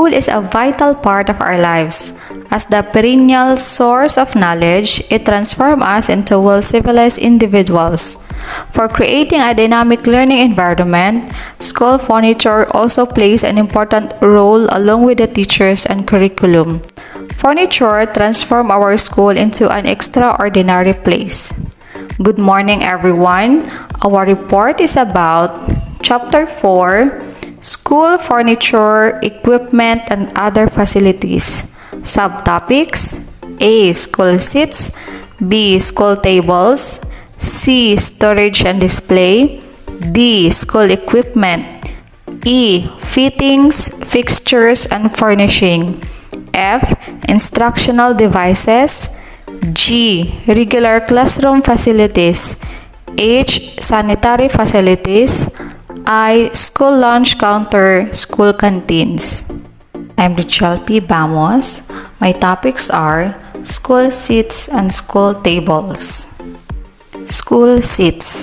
School is a vital part of our lives. As the perennial source of knowledge, it transforms us into well-civilized individuals. For creating a dynamic learning environment, school furniture also plays an important role along with the teachers and curriculum. Furniture transforms our school into an extraordinary place. Good morning, everyone. Our report is about Chapter 4, School Furniture, Equipment, and Other Facilities. Subtopics: A. School seats, B. School tables, C. Storage and display, D. School equipment, E. Fittings, fixtures, and furnishing, F. Instructional devices, G. Regular classroom facilities, H. Sanitary facilities, I. School lunch counter, school canteens. I'm Rachel P. Bamos. My topics are school seats and school tables. School seats.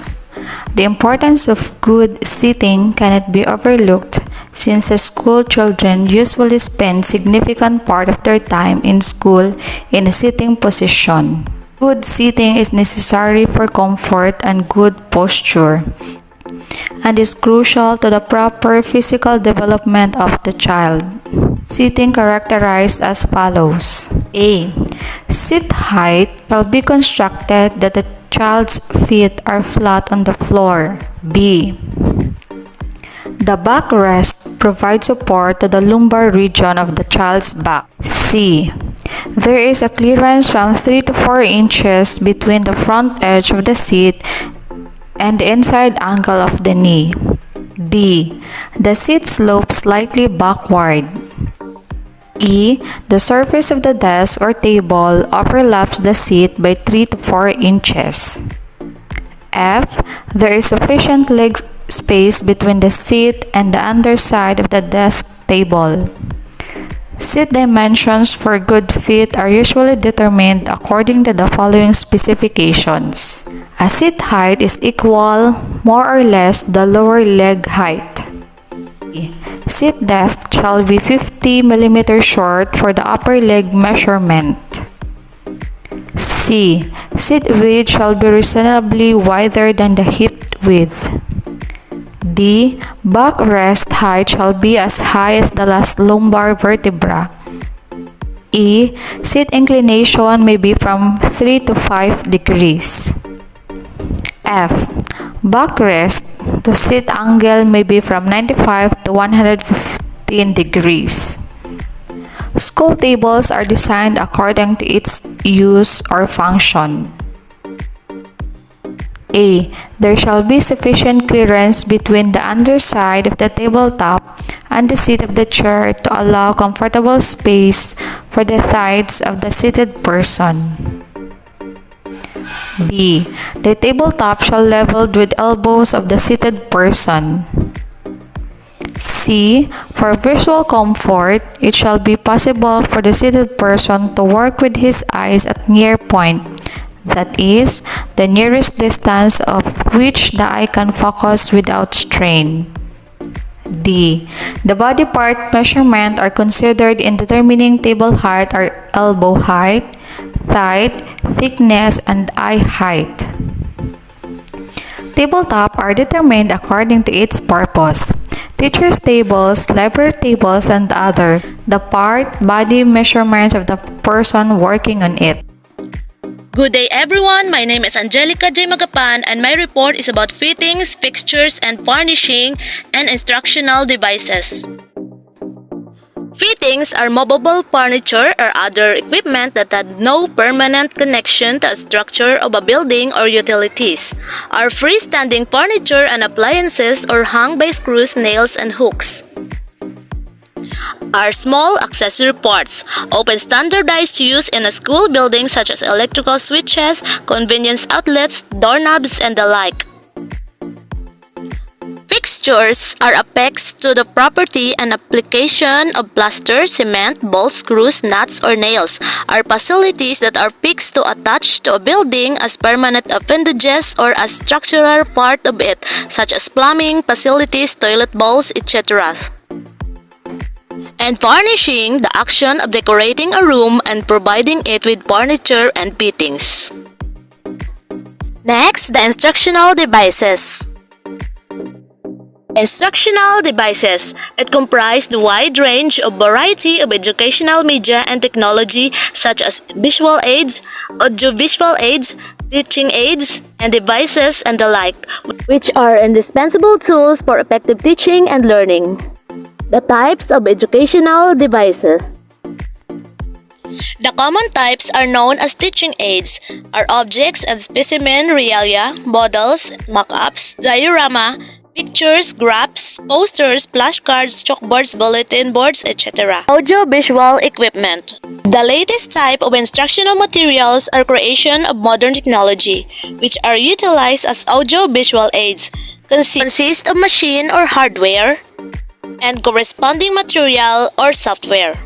The importance of good seating cannot be overlooked since the school children usually spend significant part of their time in school in a sitting position. Good seating is necessary for comfort and good posture, and is crucial to the proper physical development of the child. Seating characterized as follows. A. Seat height shall be constructed that the child's feet are flat on the floor. B. The backrest provides support to the lumbar region of the child's back. C. There is a clearance from 3 to 4 inches between the front edge of the seat and the inside angle of the knee. D. The seat slopes slightly backward. E. The surface of the desk or table overlaps the seat by 3 to 4 inches. F. There is sufficient leg space between the seat and the underside of the desk table. Seat dimensions for good fit are usually determined according to the following specifications. A seat height is equal, more or less, the lower leg height. Seat depth shall be 50 mm short for the upper leg measurement. C. Seat width shall be reasonably wider than the hip width. D. Backrest height shall be as high as the last lumbar vertebra. E. Seat inclination may be from 3 to 5 degrees. F. Backrest to seat angle may be from 95 to 115 degrees. School tables are designed according to its use or function. A. There shall be sufficient clearance between the underside of the tabletop and the seat of the chair to allow comfortable space for the thighs of the seated person. B. The tabletop shall leveled with elbows of the seated person. C. For visual comfort, it shall be possible for the seated person to work with his eyes at near point, that is, the nearest distance of which the eye can focus without strain. D. The body part measurement are considered in determining table height are elbow height, thigh, thickness, and eye height. Tabletop are determined according to its purpose. Teachers' tables, library tables, and other, the part, body measurements of the person working on it. Good day everyone, my name is Angelica J. Magapan and my report is about fittings, fixtures, and furnishing and instructional devices. Fittings are movable furniture or other equipment that had no permanent connection to a structure of a building or utilities, are freestanding furniture and appliances or hung by screws, nails, and hooks. Are small accessory parts, often standardized to use in a school building such as electrical switches, convenience outlets, doorknobs, and the like. Fixtures are affixed to the property and application of plaster, cement, bolts, screws, nuts, or nails, are facilities that are fixed to attach to a building as permanent appendages or as structural part of it, such as plumbing facilities, toilet bowls, etc. And furnishing, the action of decorating a room and providing it with furniture and fittings. Next, the instructional devices. Instructional devices. It comprises the wide range of variety of educational media and technology such as visual aids, audiovisual aids, teaching aids, and devices and the like, which are indispensable tools for effective teaching and learning. The types of educational devices. The common types are known as teaching aids, are objects and specimen realia, models, mock-ups, diorama, pictures, graphs, posters, flashcards, chalkboards, bulletin boards, etc. Audio-visual equipment. The latest type of instructional materials are creation of modern technology, which are utilized as audio-visual aids, consist of machine or hardware, and corresponding material or software.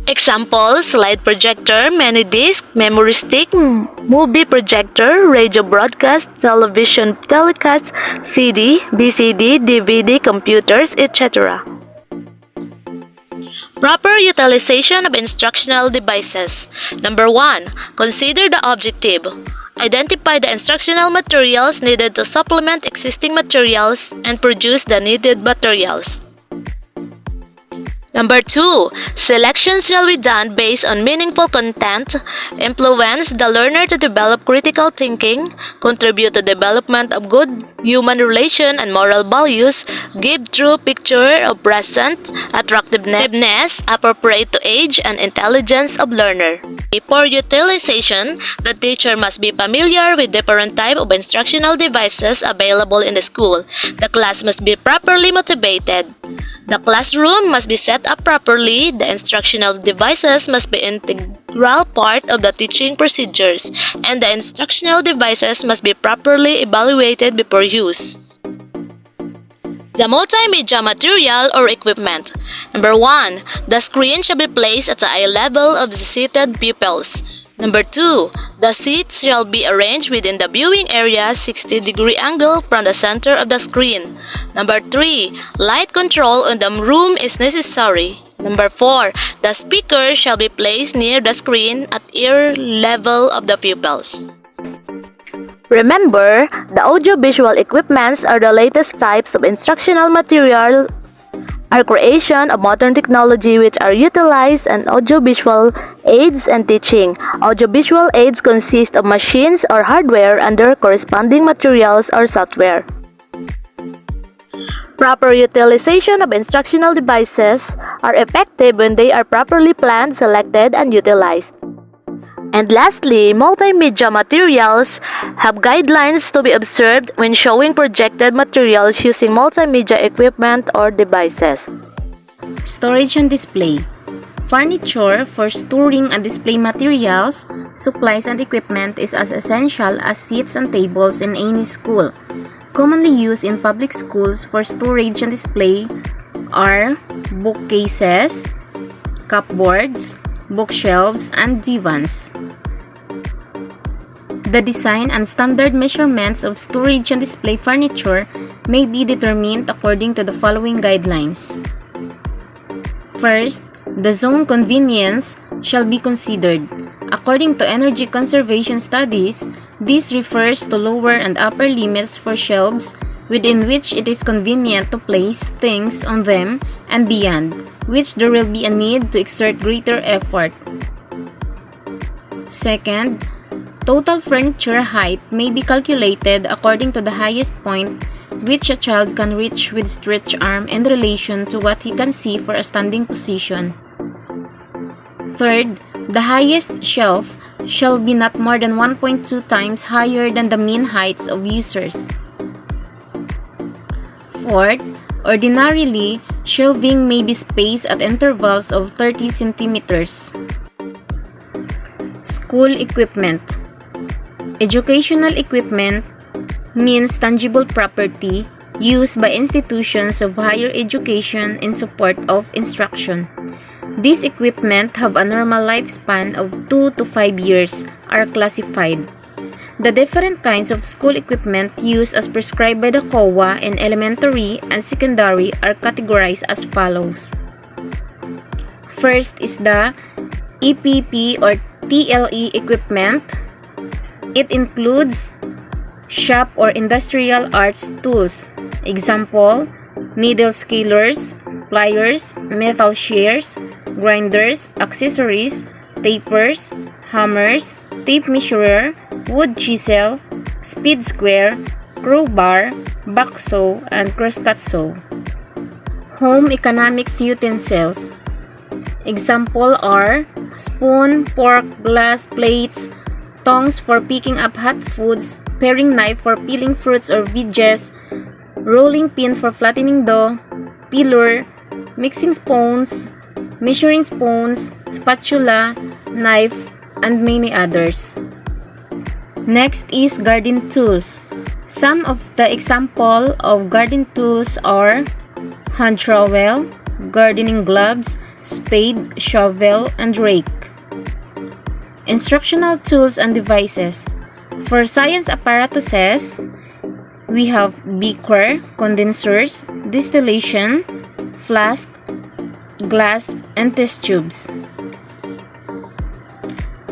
Examples: slide projector, mini disc, memory stick, movie projector, radio broadcast, television telecast, CD, VCD, DVD, computers, etc. Proper utilization of instructional devices. Number 1. Consider the objective. Identify the instructional materials needed to supplement existing materials and produce the needed materials. Number 2. Selection shall be done based on meaningful content, influence the learner to develop critical thinking, contribute to development of good human relation and moral values, give true picture of present, attractiveness, appropriate to age and intelligence of learner. For utilization, the teacher must be familiar with different types of instructional devices available in the school. The class must be properly motivated. The classroom must be set up properly. The instructional devices must be an integral part of the teaching procedures, and the instructional devices must be properly evaluated before use. The multimedia material or equipment. Number 1. The screen shall be placed at the eye level of the seated pupils. Number 2. The seats shall be arranged within the viewing area 60-degree angle from the center of the screen. Number 3. Light control in the room is necessary. Number 4. The speaker shall be placed near the screen at ear level of the pupils. Remember, the audiovisual equipments are the latest types of instructional materials are creation of modern technology which are utilized in audiovisual aids and teaching. Audiovisual aids consist of machines or hardware and their corresponding materials or software. Proper utilization of instructional devices are effective when they are properly planned, selected, and utilized. And lastly, multimedia materials have guidelines to be observed when showing projected materials using multimedia equipment or devices. Storage and display. Furniture for storing and display materials, supplies, and equipment is as essential as seats and tables in any school. Commonly used in public schools for storage and display are bookcases, cupboards, bookshelves, and divans. The design and standard measurements of storage and display furniture may be determined according to the following guidelines. First, the zone convenience shall be considered. According to energy conservation studies, this refers to lower and upper limits for shelves within which it is convenient to place things on them and beyond which there will be a need to exert greater effort. Second, total furniture height may be calculated according to the highest point which a child can reach with stretched arm in relation to what he can see for a standing position. Third, the highest shelf shall be not more than 1.2 times higher than the mean heights of users. Fourth, ordinarily, shelving may be spaced at intervals of 30 centimeters. School equipment. Educational equipment means tangible property used by institutions of higher education in support of instruction. These equipment have a normal lifespan of 2 to 5 years, are classified. The different kinds of school equipment used as prescribed by the COA in elementary and secondary are categorized as follows. First is the EPP or TLE equipment. It includes shop or industrial arts tools. Example, needle scalers, pliers, metal shears, grinders, accessories, tapers, hammers, tape measurer, wood chisel, speed square, crowbar, backsaw, and crosscut saw. Home economics utensils. Example are spoon, fork, glass, plates, tongs for picking up hot foods, paring knife for peeling fruits or veggies, rolling pin for flattening dough, peeler, mixing spoons, measuring spoons, spatula, knife, and many others. Next is garden tools. Some of the example of garden tools are hand trowel, gardening gloves, spade, shovel, and rake. Instructional tools and devices. For science apparatuses, we have beaker, condensers, distillation, flask, glass, and test tubes.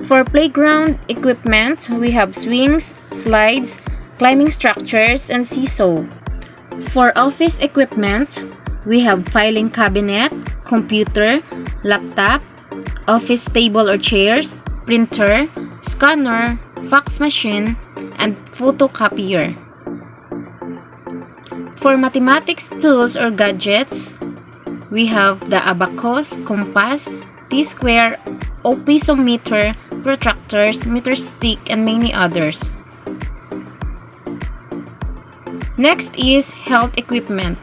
For playground equipment, we have swings, slides, climbing structures, and seesaw. For office equipment, we have filing cabinet, computer, laptop, office table or chairs, printer, scanner, fax machine, and photocopier. For mathematics tools or gadgets, we have the abacus, compass, T-square, opisometer, protractors, meter stick, and many others. Next is health equipment.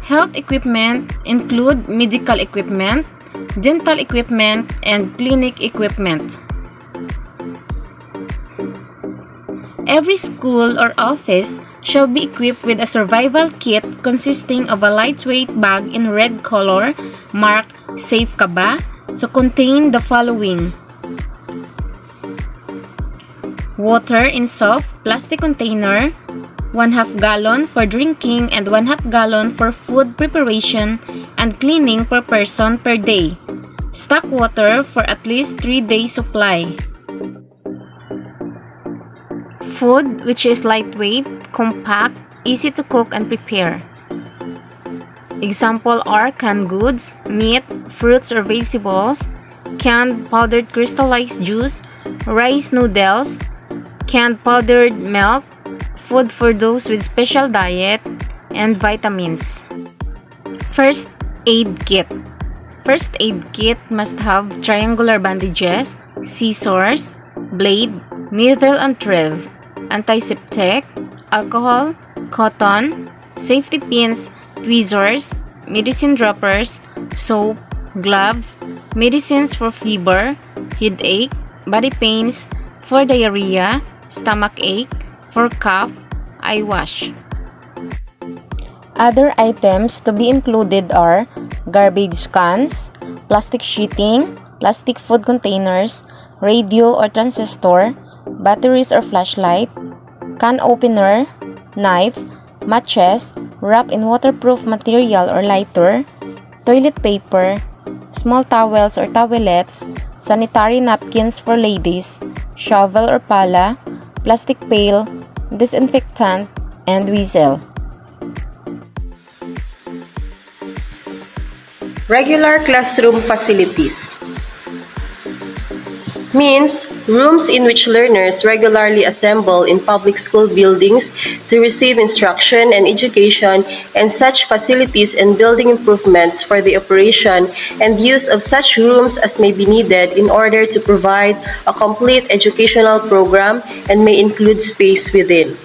Health equipment include medical equipment, dental equipment, and clinic equipment. Every school or office shall be equipped with a survival kit consisting of a lightweight bag in red color marked Safe Ka Ba? To contain the following: water in soft plastic container, 1/2 gallon for drinking and 1/2 gallon for food preparation and cleaning per person per day. Stock water for at least 3 days supply. Food which is lightweight, compact, easy to cook and prepare. Example are canned goods, meat, fruits or vegetables, canned powdered crystallized juice, rice noodles, canned powdered milk, food for those with special diet, and vitamins. First aid kit. First aid kit must have triangular bandages, scissors, blade, needle and thread, antiseptic, alcohol, cotton, safety pins, tweezers, medicine droppers, soap, gloves, medicines for fever, headache, body pains, for diarrhea, stomach ache, for cough, eye wash. Other items to be included are garbage cans, plastic sheeting, plastic food containers, radio or transistor, batteries or flashlight, can opener, knife, matches, wrapped in waterproof material or lighter, toilet paper, small towels or towelettes, sanitary napkins for ladies, shovel or pala, plastic pail, disinfectant, and whistle. Regular classroom facilities means rooms in which learners regularly assemble in public school buildings to receive instruction and education, and such facilities and building improvements for the operation and use of such rooms as may be needed in order to provide a complete educational program and may include space within.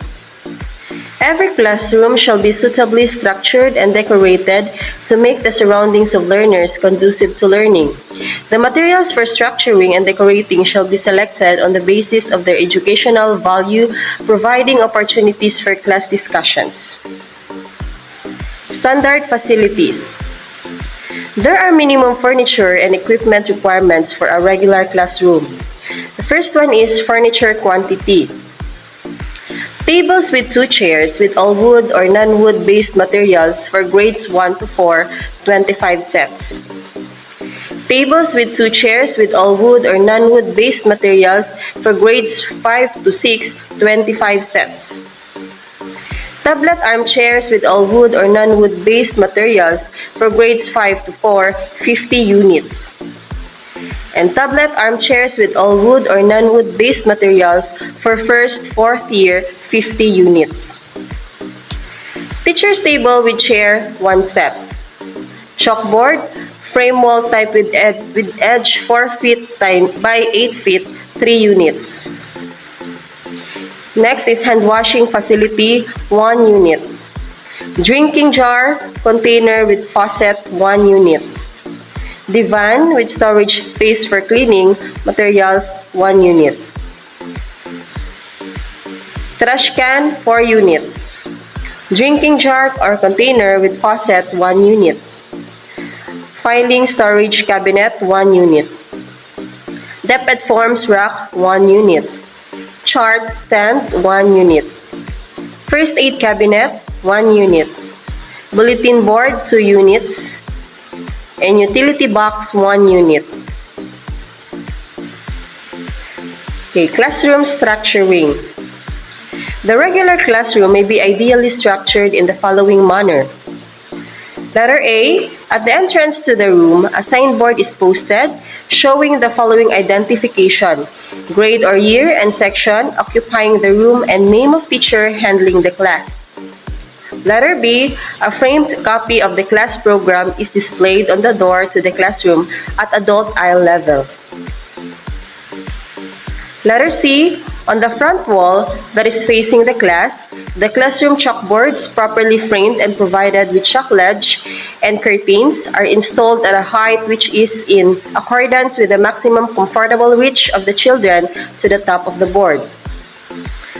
Every classroom shall be suitably structured and decorated to make the surroundings of learners conducive to learning. The materials for structuring and decorating shall be selected on the basis of their educational value, providing opportunities for class discussions. Standard facilities. There are minimum furniture and equipment requirements for a regular classroom. The first one is furniture quantity. Tables with 2 chairs with all wood or non-wood based materials for grades 1 to 4, 25 sets. Tables with 2 chairs with all wood or non-wood based materials for grades 5 to 6, 25 sets. Tablet armchairs with all wood or non-wood based materials for grades 5 to 4, 50 units. And tablet armchairs with all wood or non-wood based materials for 1st, 4th year, 50 units. Teacher's table with chair, 1 set. Chalkboard, frame wall type with edge 4 feet by 8 feet, 3 units. Next is hand washing facility, 1 unit. Drinking jar, container with faucet, 1 unit. Divan with storage space for cleaning materials, 1 unit. Trash can, 4 units. Drinking jar or container with faucet, 1 unit. Filing storage cabinet, 1 unit. Depth forms rack, 1 unit. Chart stand, 1 unit. First aid cabinet, 1 unit. Bulletin board, 2 units. And utility box, 1 unit. Okay, classroom structuring. The regular classroom may be ideally structured in the following manner. Letter A, at the entrance to the room, a signboard is posted showing the following identification, grade or year and section occupying the room and name of teacher handling the class. Letter B, a framed copy of the class program is displayed on the door to the classroom at adult aisle level. Letter C, on the front wall that is facing the classroom chalkboards properly framed and provided with chalk ledge and curtains are installed at a height which is in accordance with the maximum comfortable reach of the children to the top of the board.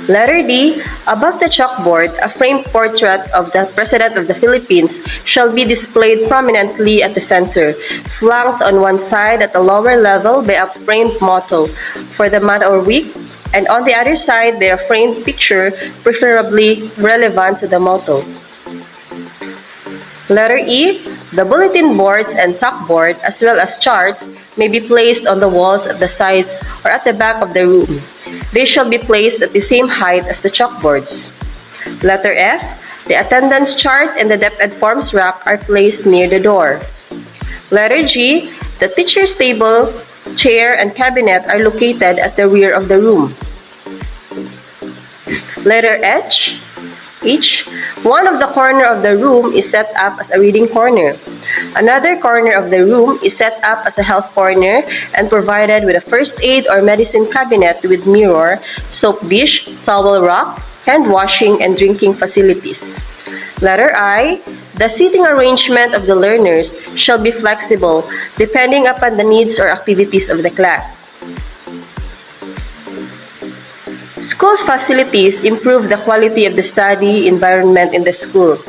Letter D, above the chalkboard, a framed portrait of the President of the Philippines shall be displayed prominently at the center, flanked on one side at the lower level by a framed motto for the month or week, and on the other side by a framed picture, preferably relevant to the motto. Letter E, the bulletin boards and chalkboard as well as charts may be placed on the walls at the sides or at the back of the room. They shall be placed at the same height as the chalkboards. Letter F, the attendance chart and the depth forms rack are placed near the door. Letter G, the teacher's table, chair, and cabinet are located at the rear of the room. Letter H, one of the corner of the room is set up as a reading corner. Another corner of the room is set up as a health corner and provided with a first aid or medicine cabinet with mirror, soap dish, towel rack, hand washing, and drinking facilities. Letter I, the seating arrangement of the learners shall be flexible depending upon the needs or activities of the class. School's facilities improve the quality of the study environment in the school,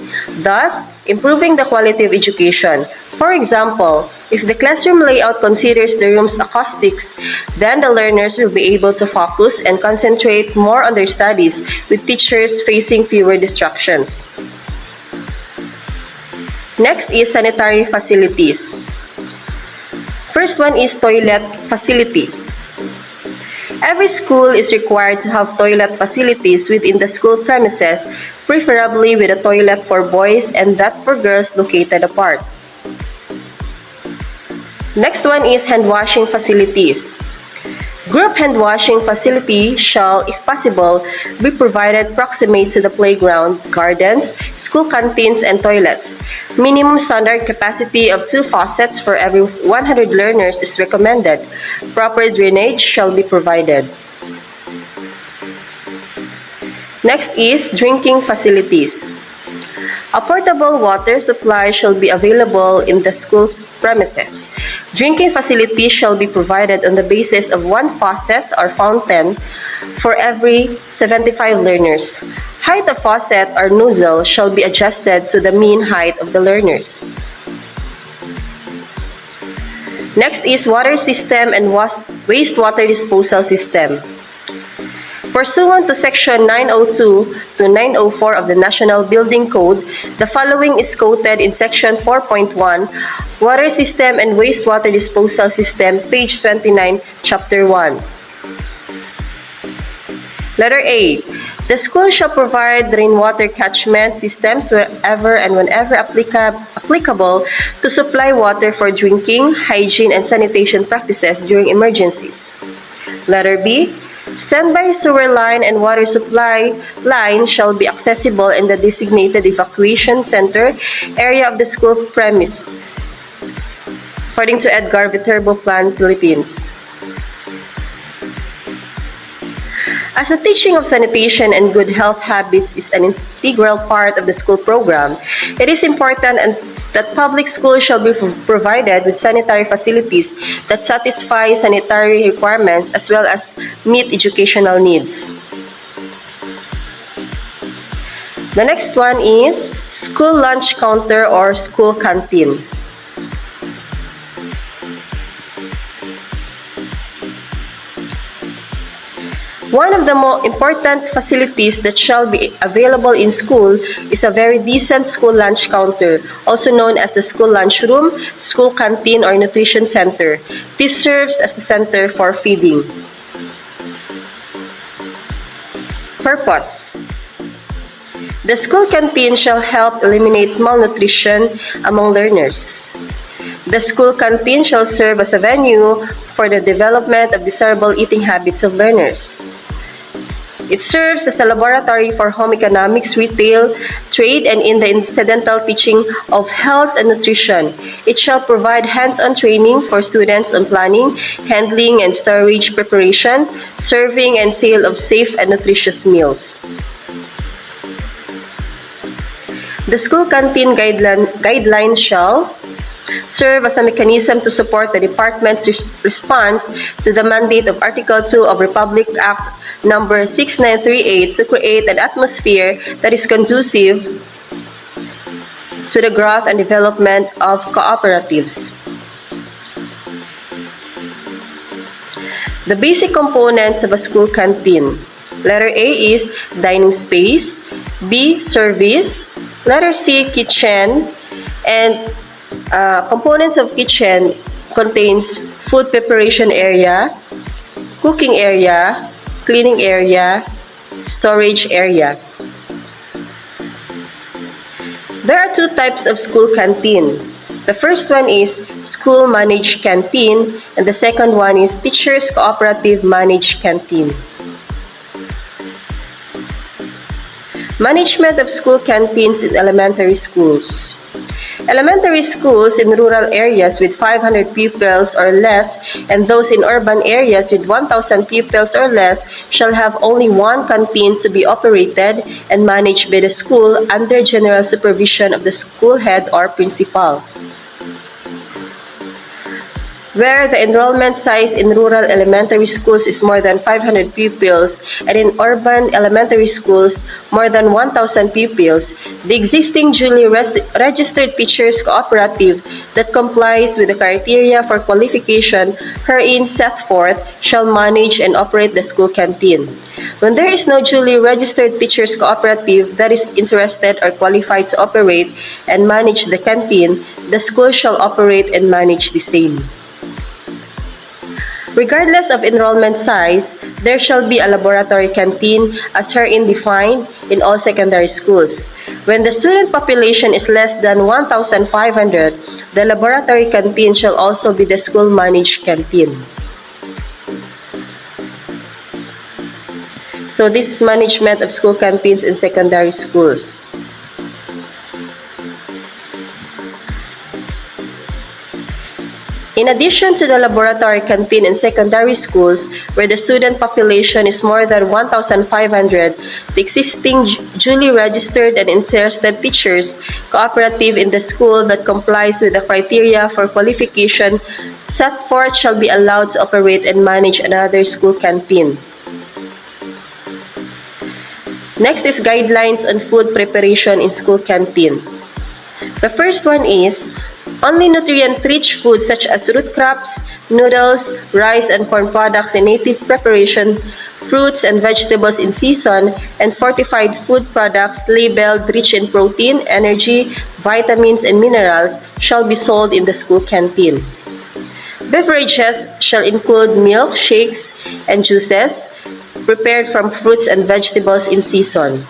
thus improving the quality of education. For example, if the classroom layout considers the room's acoustics, then the learners will be able to focus and concentrate more on their studies with teachers facing fewer distractions. Next is sanitary facilities. First one is toilet facilities. Every school is required to have toilet facilities within the school premises, preferably with a toilet for boys and that for girls located apart. Next one is hand washing facilities. Group hand washing facility shall, if possible, be provided proximate to the playground, gardens, school canteens, and toilets. Minimum standard capacity of 2 faucets for every 100 learners is recommended. Proper drainage shall be provided. Next is drinking facilities. A portable water supply shall be available in the school premises. Drinking facilities shall be provided on the basis of 1 faucet or fountain for every 75 learners. Height of faucet or nozzle shall be adjusted to the mean height of the learners. Next is water system and wastewater disposal system. Pursuant to Section 902 to 904 of the National Building Code, the following is quoted in Section 4.1, Water System and Wastewater Disposal System, page 29, Chapter 1. Letter A. The school shall provide rainwater catchment systems wherever and whenever applicable to supply water for drinking, hygiene, and sanitation practices during emergencies. Letter B. Standby sewer line and water supply line shall be accessible in the designated evacuation center area of the school premise, according to Edgar Viterbo Plan, Philippines. As the teaching of sanitation and good health habits is an integral part of the school program, it is important that public schools shall be provided with sanitary facilities that satisfy sanitary requirements as well as meet educational needs. The next one is school lunch counter or school canteen. One of the more important facilities that shall be available in school is a very decent school lunch counter, also known as the school lunchroom, school canteen, or nutrition center. This serves as the center for feeding. Purpose. The school canteen shall help eliminate malnutrition among learners. The school canteen shall serve as a venue for the development of desirable eating habits of learners. It serves as a laboratory for home economics, retail, trade, and in the incidental teaching of health and nutrition. It shall provide hands-on training for students on planning, handling, and storage preparation, serving, and sale of safe and nutritious meals. The school canteen guidelines shall serve as a mechanism to support the Department's response to the mandate of Article 2 of Republic Act No. 6938 to create an atmosphere that is conducive to the growth and development of cooperatives. The basic components of a school canteen. Letter A is dining space, B, service, letter C, kitchen, and components of kitchen contains food preparation area, cooking area, cleaning area, storage area. There are two types of school canteen. The first one is school managed canteen, and the second one is teachers cooperative managed canteen. Management of school canteens in elementary schools. Elementary schools in rural areas with 500 pupils or less and those in urban areas with 1,000 pupils or less shall have only one canteen to be operated and managed by the school under general supervision of the school head or principal. Where the enrollment size in rural elementary schools is more than 500 pupils and in urban elementary schools more than 1,000 pupils, the existing duly registered teachers cooperative that complies with the criteria for qualification herein set forth shall manage and operate the school canteen. When there is no duly registered teachers cooperative that is interested or qualified to operate and manage the canteen, the school shall operate and manage the same. Regardless of enrollment size, there shall be a laboratory canteen as herein defined in all secondary schools. When the student population is less than 1,500, the laboratory canteen shall also be the school-managed canteen. So this is management of school canteens in secondary schools. In addition to the laboratory canteen in secondary schools, where the student population is more than 1,500, the existing duly registered and interested teachers cooperative in the school that complies with the criteria for qualification set forth shall be allowed to operate and manage another school canteen. Next is guidelines on food preparation in school canteen. The first one is only nutrient-rich foods such as root crops, noodles, rice, and corn products in native preparation fruits and vegetables in season, and fortified food products labeled rich in protein, energy, vitamins, and minerals shall be sold in the school canteen. Beverages shall include milk, shakes, and juices prepared from fruits and vegetables in season.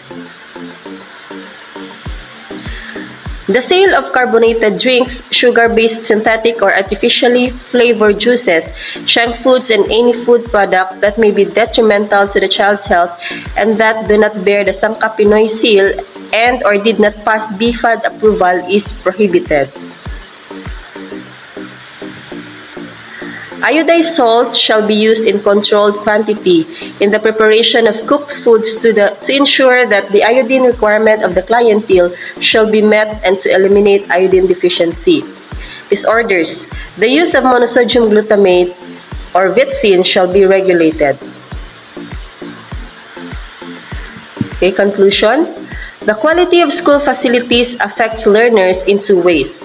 The sale of carbonated drinks, sugar-based synthetic or artificially flavored juices, junk foods, and any food product that may be detrimental to the child's health and that do not bear the Sangka Pinoy seal and or did not pass BFAD approval is prohibited. Iodized salt shall be used in controlled quantity in the preparation of cooked foods to ensure that the iodine requirement of the clientele shall be met and to eliminate iodine deficiency. Disorders. The use of monosodium glutamate or Vitsin shall be regulated. Okay, conclusion. The quality of school facilities affects learners in two ways.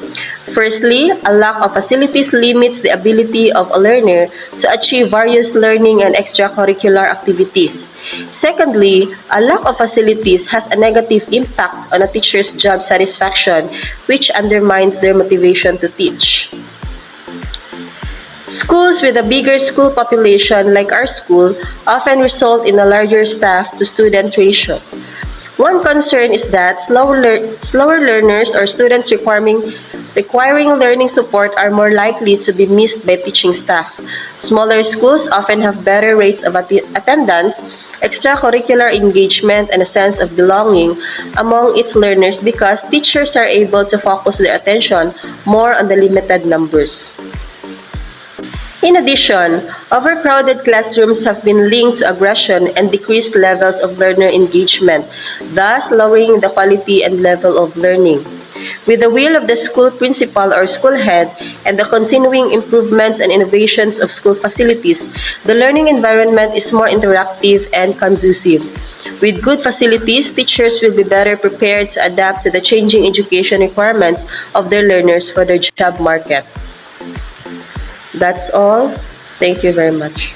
Firstly, a lack of facilities limits the ability of a learner to achieve various learning and extracurricular activities. Secondly, a lack of facilities has a negative impact on a teacher's job satisfaction, which undermines their motivation to teach. Schools with a bigger school population, like our school, often result in a larger staff-to-student ratio. One concern is that slower learners or students requiring learning support are more likely to be missed by teaching staff. Smaller schools often have better rates of attendance, extracurricular engagement, and a sense of belonging among its learners because teachers are able to focus their attention more on the limited numbers. In addition, overcrowded classrooms have been linked to aggression and decreased levels of learner engagement, thus lowering the quality and level of learning. With the will of the school principal or school head and the continuing improvements and innovations of school facilities, the learning environment is more interactive and conducive. With good facilities, teachers will be better prepared to adapt to the changing education requirements of their learners for their job market. That's all. Thank you very much.